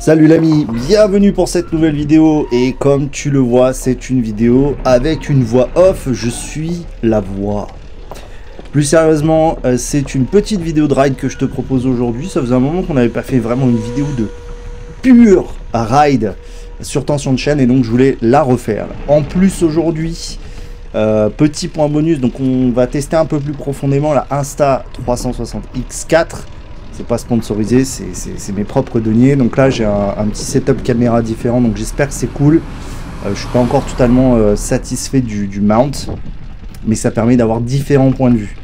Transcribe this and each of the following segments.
Salut l'ami, bienvenue pour cette nouvelle vidéo et comme tu le vois, c'est une vidéo avec une voix off, je suis la voix. Plus sérieusement, c'est une petite vidéo de ride que je te propose aujourd'hui. Ça faisait un moment qu'on n'avait pas fait vraiment une vidéo de pure ride sur Tension de chaîne et donc je voulais la refaire. En plus aujourd'hui, petit point bonus, donc on va tester un peu plus profondément la Insta360X4. C'est pas sponsorisé, c'est mes propres deniers. Donc là j'ai un petit setup caméra différent, donc j'espère que c'est cool. Je suis pas encore totalement satisfait du mount, mais ça permet d'avoir différents points de vue.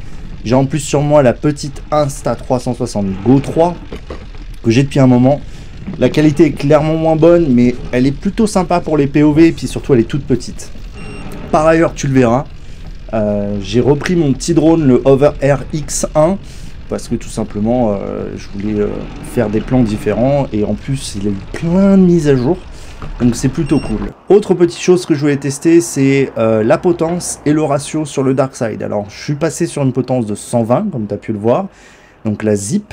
J'ai en plus sur moi la petite Insta360 Go 3 que j'ai depuis un moment. La qualité est clairement moins bonne, mais elle est plutôt sympa pour les POV et puis surtout elle est toute petite. Par ailleurs, tu le verras, j'ai repris mon petit drone, le Hover Air X1, parce que tout simplement je voulais faire des plans différents et en plus il a eu plein de mises à jour, donc c'est plutôt cool. Autre petite chose que je voulais tester, c'est la potence et le ratio sur le dark side. Alors je suis passé sur une potence de 120 comme tu as pu le voir, donc la zip,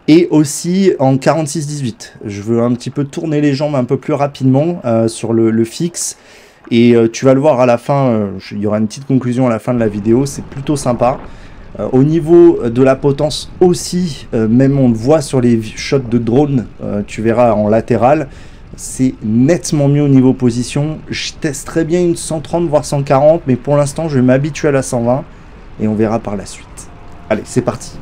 et aussi en 46-18. Je veux un petit peu tourner les jambes un peu plus rapidement sur le fixe. Et tu vas le voir à la fin, il y aura une petite conclusion à la fin de la vidéo, c'est plutôt sympa. Au niveau de la potence aussi, même on le voit sur les shots de drone, tu verras en latéral, c'est nettement mieux au niveau position. Je testerai bien une 130 voire 140, mais pour l'instant je vais m'habituer à la 120 et on verra par la suite. Allez, c'est parti.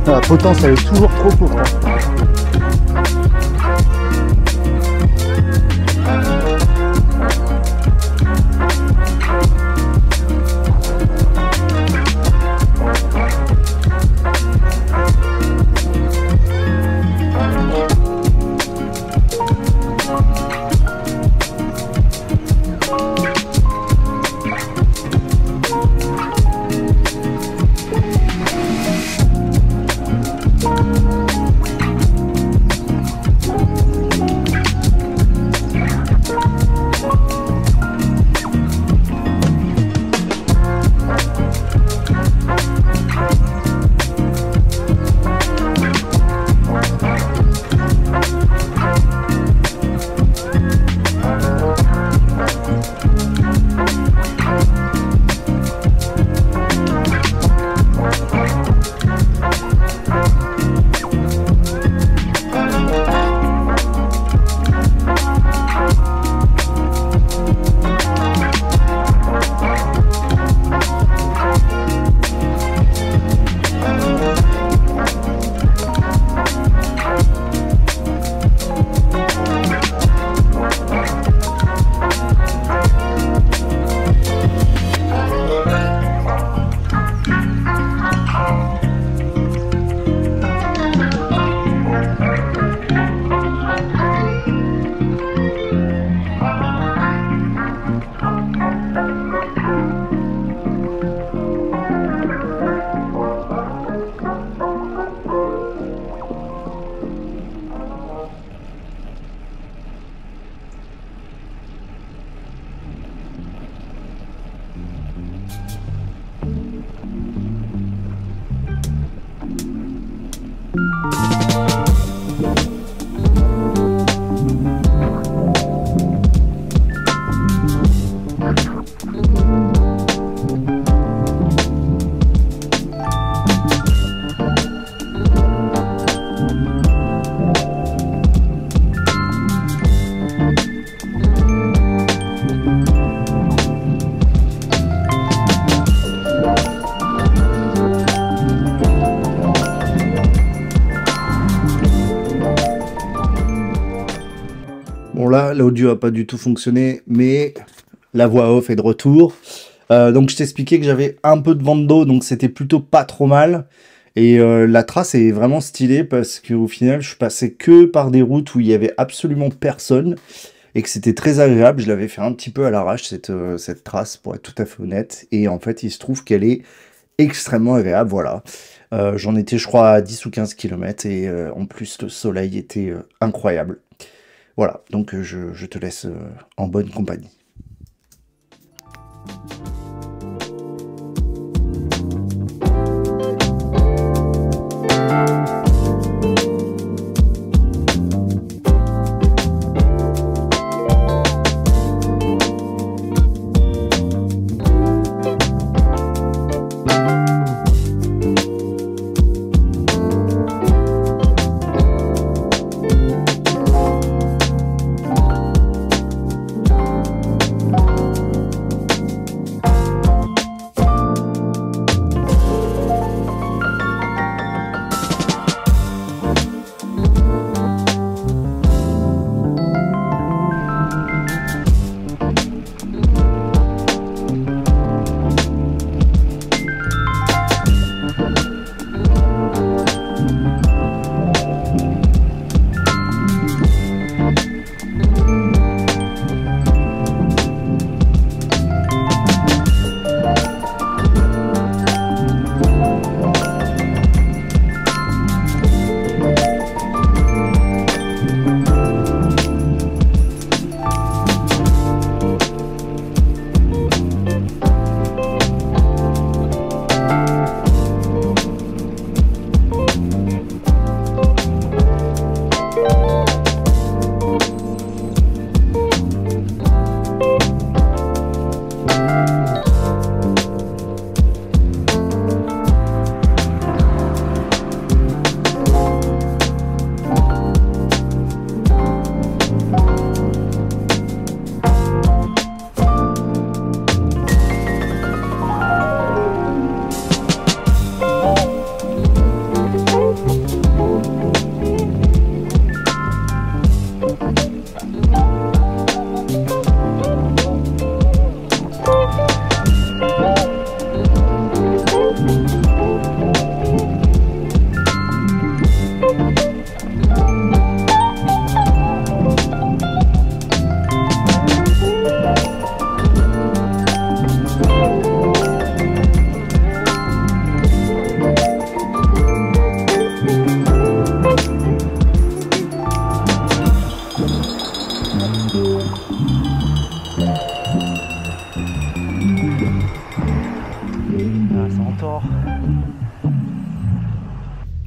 La potence elle est toujours trop courte. Hein. Bon là, l'audio a pas du tout fonctionné, mais la voix off est de retour. Donc je t'expliquais que j'avais un peu de vent d'eau, donc c'était plutôt pas trop mal. Et la trace est vraiment stylée parce qu'au final, je suis passé que par des routes où il y avait absolument personne et que c'était très agréable. Je l'avais fait un petit peu à l'arrache, cette trace, pour être tout à fait honnête. Et en fait, il se trouve qu'elle est extrêmement agréable, voilà. J'en étais, je crois, à 10 ou 15 km et en plus, le soleil était incroyable. Voilà, donc je te laisse en bonne compagnie.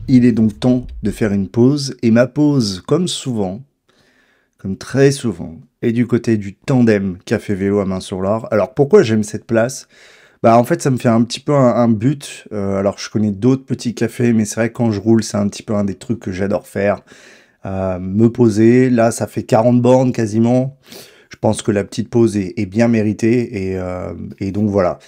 Il est donc temps de faire une pause, et ma pause, comme souvent, comme très souvent, est du côté du Tandem Café Vélo à Mains-sur-Loire. Alors pourquoi j'aime cette place? Bah en fait ça me fait un petit peu un but. Alors je connais d'autres petits cafés, mais c'est vrai que quand je roule, c'est un petit peu un des trucs que j'adore faire. Me poser, là ça fait 40 bornes quasiment. Je pense que la petite pause est bien méritée, et donc voilà.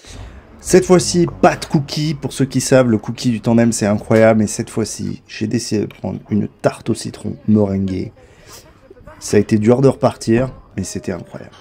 Cette fois-ci, pas de cookies. Pour ceux qui savent, le cookie du Tandem, c'est incroyable. Et cette fois-ci, j'ai décidé de prendre une tarte au citron meringuée. Ça a été dur de repartir, mais c'était incroyable.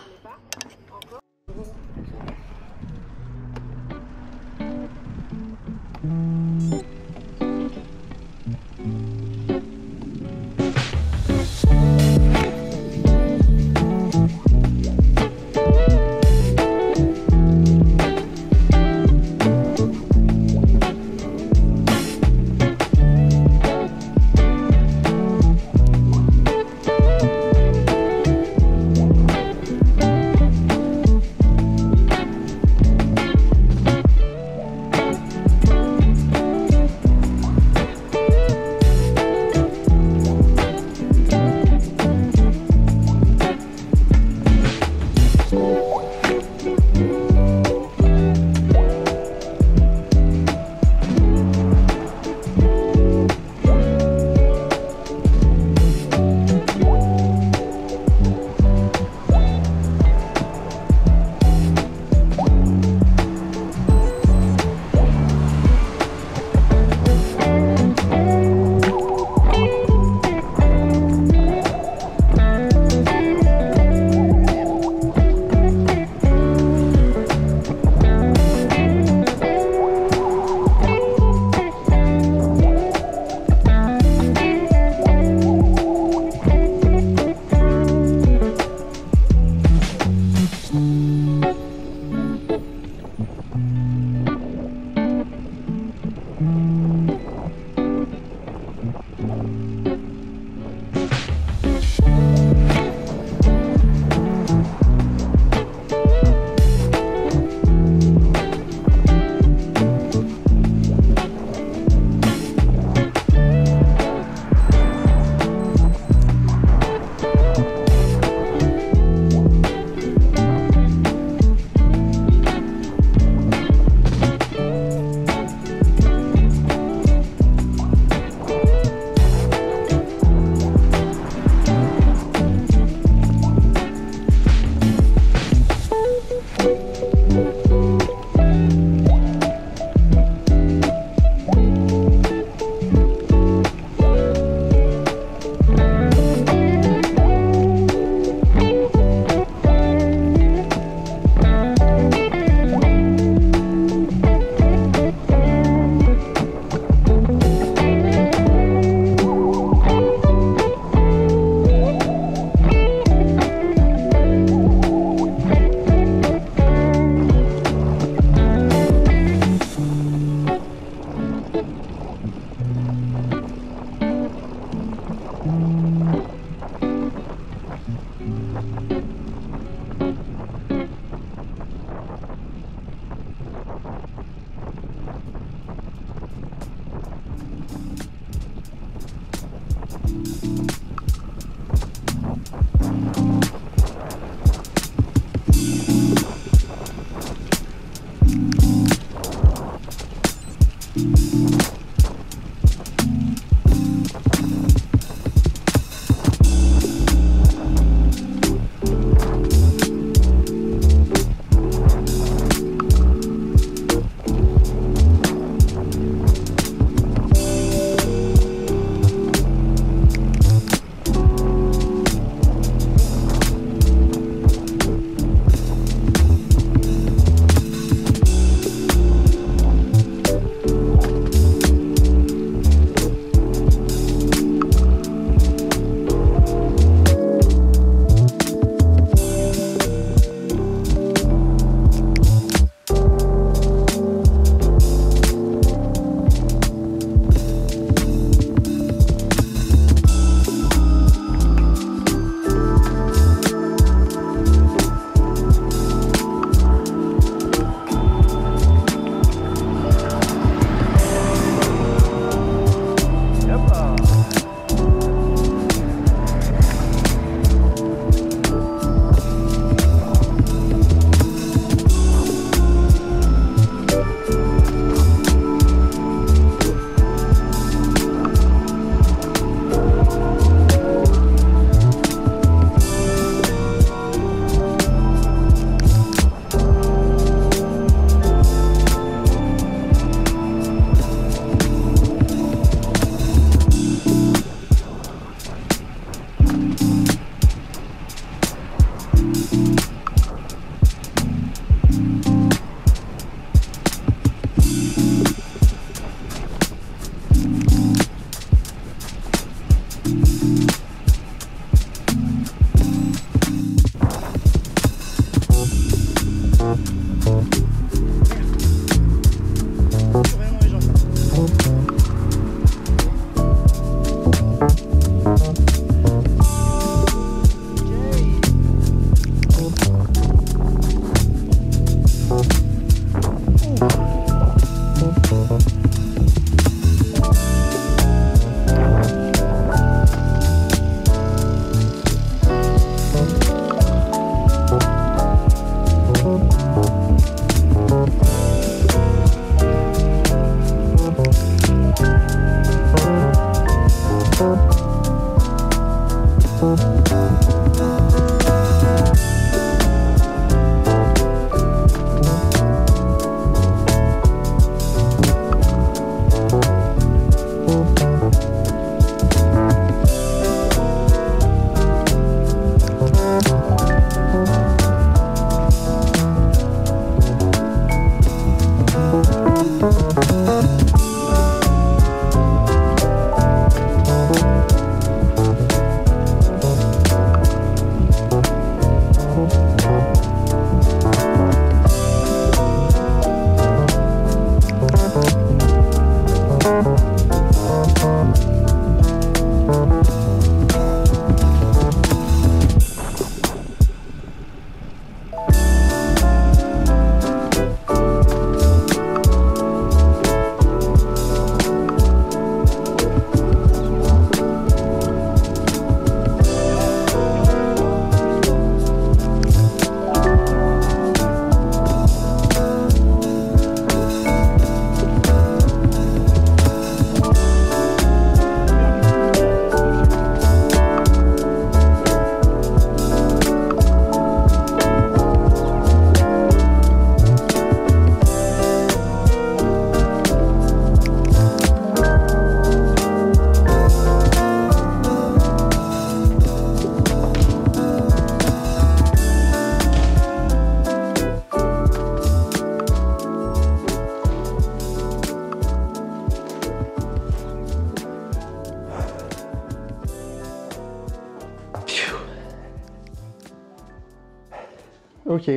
Ok,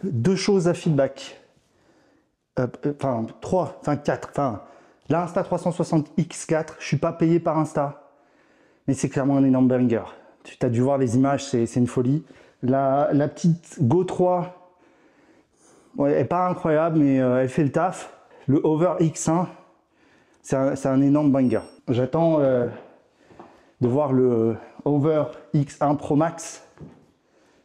deux choses à feedback. Enfin, trois, enfin quatre. Enfin, la Insta360X4, je suis pas payé par Insta, mais c'est clairement un énorme banger. Tu as dû voir les images, c'est une folie. La petite Go 3, ouais, elle n'est pas incroyable, mais elle fait le taf. Le Hover X1, c'est un énorme banger. J'attends de voir le Hover X1 Pro Max,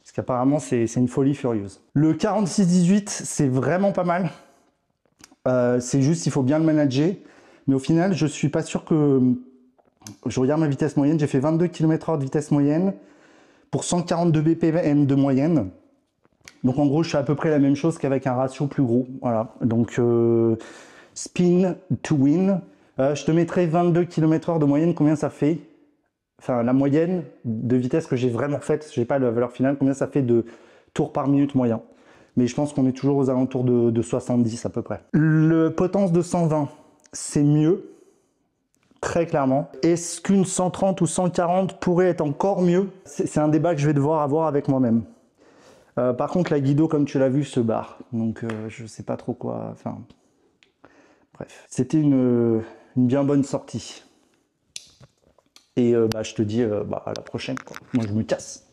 parce qu'apparemment c'est une folie furieuse. Le 4618, c'est vraiment pas mal. C'est juste, il faut bien le manager. Mais au final, je suis pas sûr que... Je regarde ma vitesse moyenne, j'ai fait 22 km/h de vitesse moyenne pour 142 BPM de moyenne. Donc en gros, je fais à peu près la même chose qu'avec un ratio plus gros. Voilà. Donc spin to win. Je te mettrai 22 km/h de moyenne. Combien ça fait? Enfin, la moyenne de vitesse que j'ai vraiment faite, je n'ai pas la valeur finale, combien ça fait de tours par minute moyen. Mais je pense qu'on est toujours aux alentours de 70 à peu près. Le potence de 120, c'est mieux, très clairement. Est-ce qu'une 130 ou 140 pourrait être encore mieux? C'est un débat que je vais devoir avoir avec moi-même. Par contre, la Guido, comme tu l'as vu, se barre. Donc, je ne sais pas trop quoi... Enfin, bref. C'était une bien bonne sortie. Et je te dis à la prochaine, quoi. Moi, je me casse.